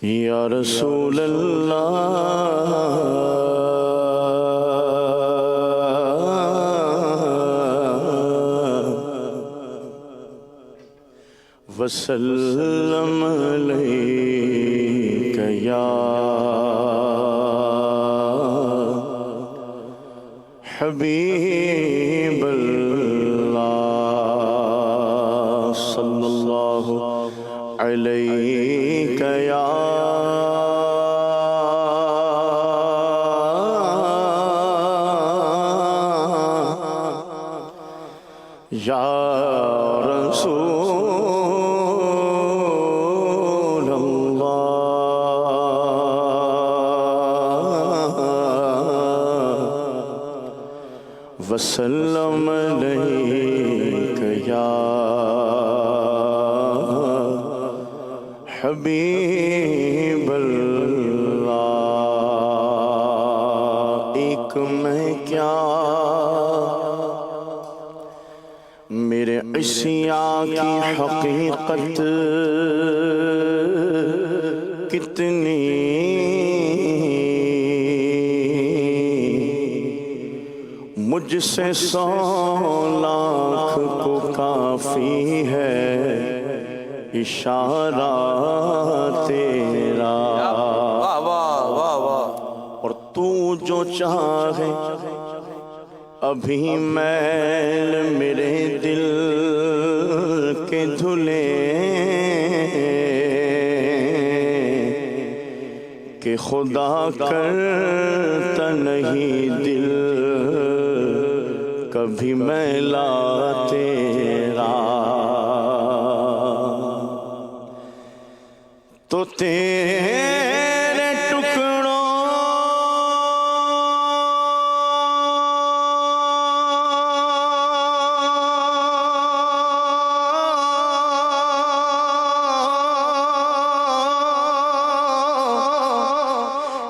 या रसूल अल्लाह वसल्लम अलैका या हबीब अल्लाह सल्लल्लाहु अलैका या रसूल अल्लाह वसल्लम अलैका या हबीब अल्लाह। एक मैं क्या मेरे इसिया की हकीकत कितनी मुझसे 100 लाख को काफी है इशारा तेरा। और तू जो चाहे अभी मैल मेरे दिल के धुले कि खुदा करता नहीं दिल कभी मैला तेरा। तो तेरे टुकड़ों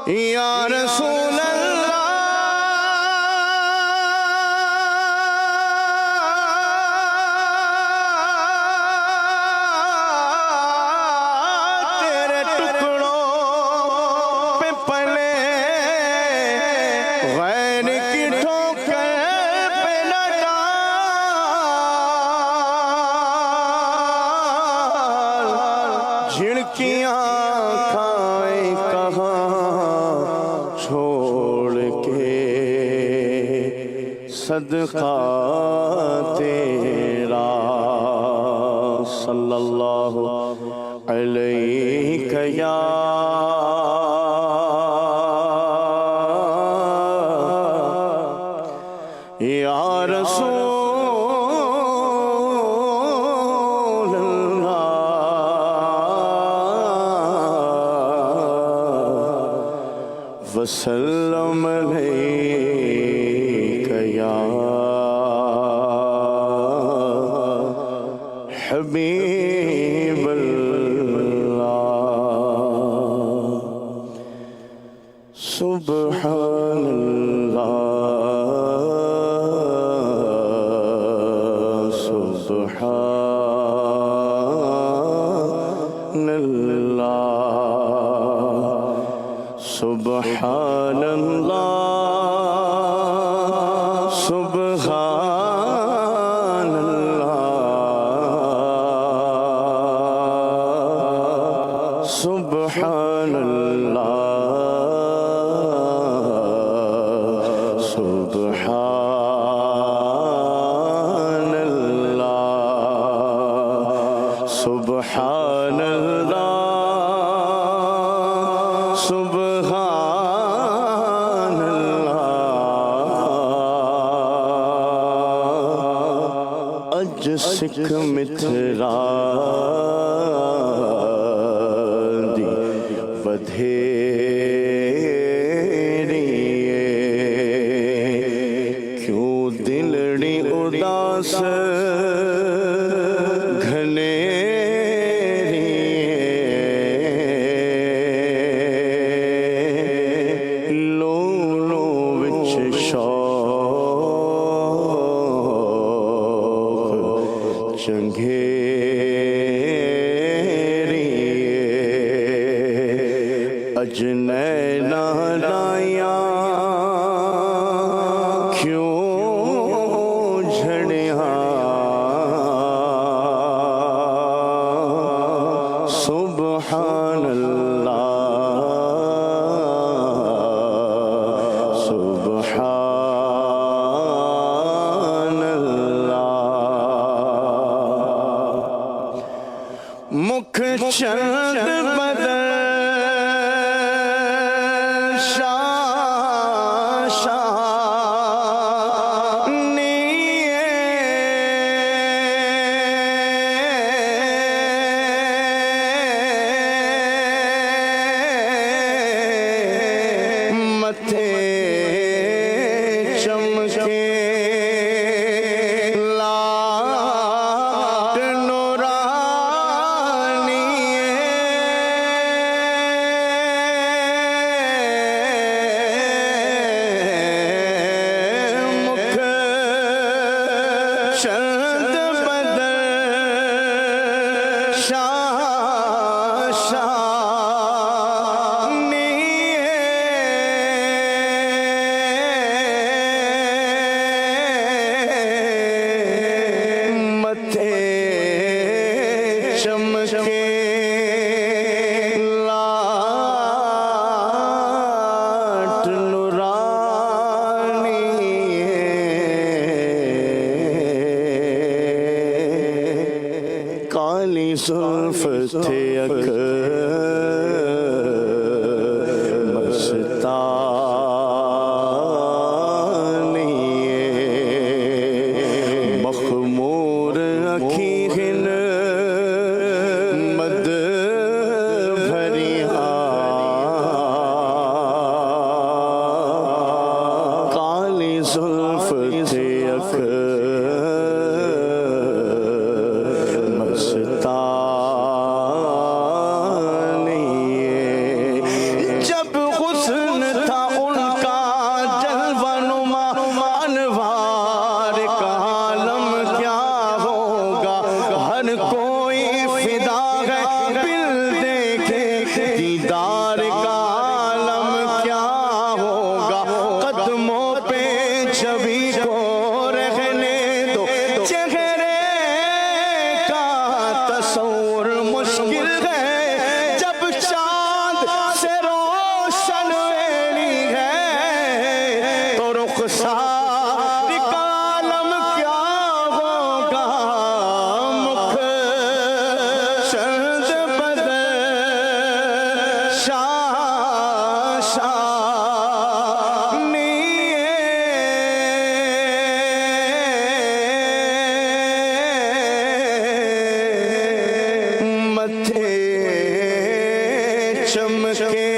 या रसूल अल्लाह तेरे टुकड़ों पे पले गैर की ठोकर पे न डाल। झिड़कियाँ खाए कहाँ छोड़ के सदका तेरा सल्लल्लाहु अलैका या रसूल अल्लाह वसल्लम अलैका या हबीब अल्लाह। सुब्हानल्लाह सुब्हानल्लाह सुब्हानल्लाह सुब्हानल्लाह सुब्हानल्लाह सुब्हानल्लाह सुब्हानल्लाह सुब्हानल्लाह। अज सिख मिथरा दी बधेरी क्यों दिलड़ी उदास घनेरी लो लो चंघेरी अजनैना लाया क्यों झड़िया सुबहान अल्लाह सुबहान अल्लाह। मुख चंद बदल काली जुल्फ थे मस्तानी मखमूर अखीन मद भरिया काली जुल्फ थे जब हुस्न था उनका जलवानुमा अनवार का आलम क्या होगा हर कोई फिदा है दिल देखे दीदार का आलम क्या होगा कदमों पे छवि को रहने दो चेहरे का तस्वुर मुश्किल है जब चांद से रोशन वेली है तो रुखसार का आलम क्या होगा मुख चंद बदल मथे चमके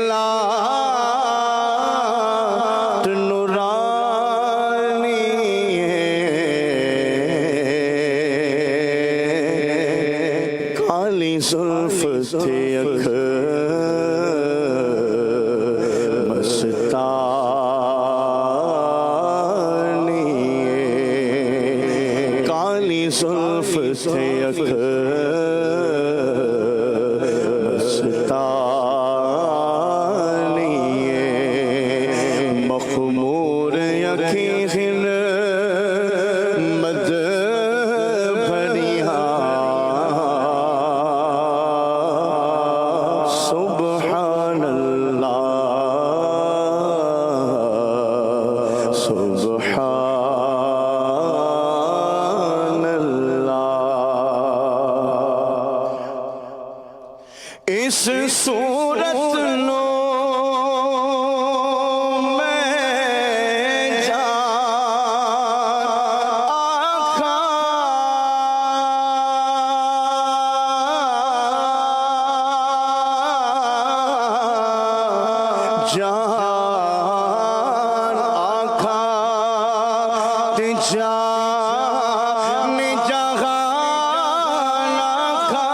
लाट नूरानी काली जुल्फ थे मस्तानी काली जुल्फ थे मस्तानी मखमूर यकीन मद भरिया सुबहान अल्लाह सुबहान अल्लाह। इस सूरत नो मैं जान आखा जान जहान आखा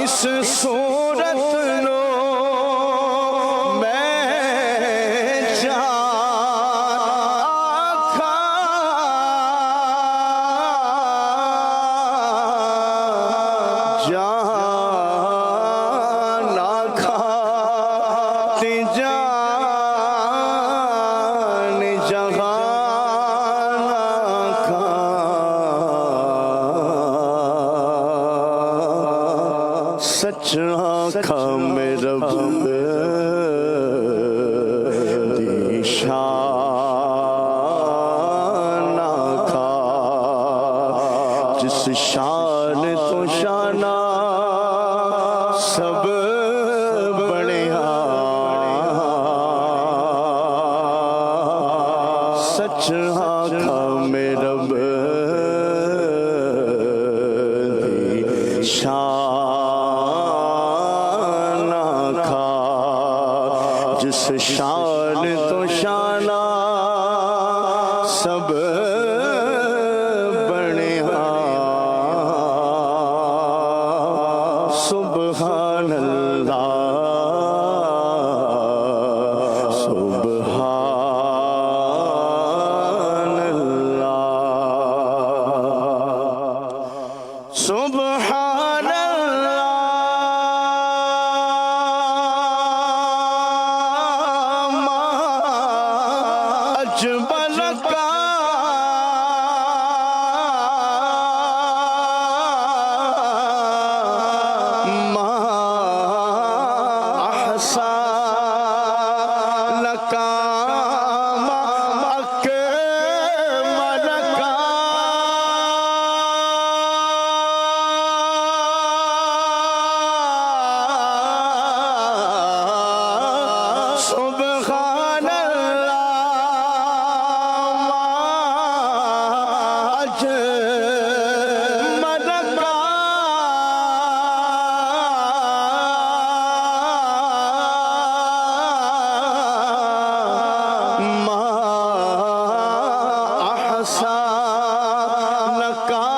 इस सूरत नो आखा में रब दी शान आखा, जिस शान तो शाना सब बढ़िया, सच आखा में रब दी शान आखा, जिस शान तो शाना सब बढ़िया। सुबहान अल्लाह, सुबहान अल्लाह, सुबहान अल्लाह। मा अजमल का मा अहसन का मा अकमल का। सुबहान अल्लाह, मा अजमल का मा अहसन का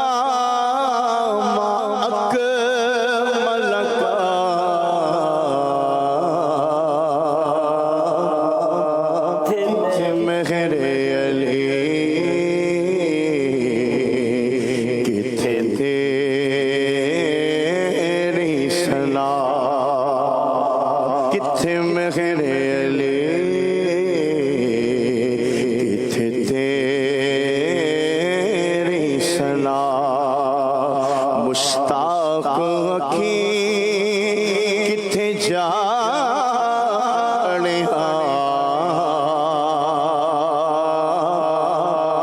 मा अकमल का। मेरे अली किथे तेरी सना, किथे मेरे अली किथे तेरी सना। मुश्ताक अखी किथे जाने,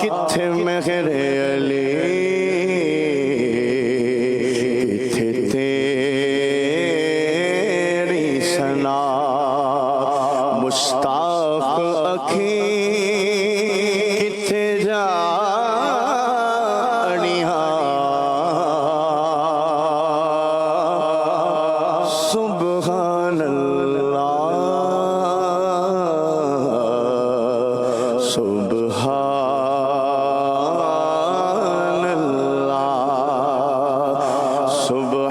किथे मेरे अली किथे तेरी सना। मुश्ताक अखी किथे जानिया। सुबहान अल्लाह, सुबहान अल्लाह, सुबहान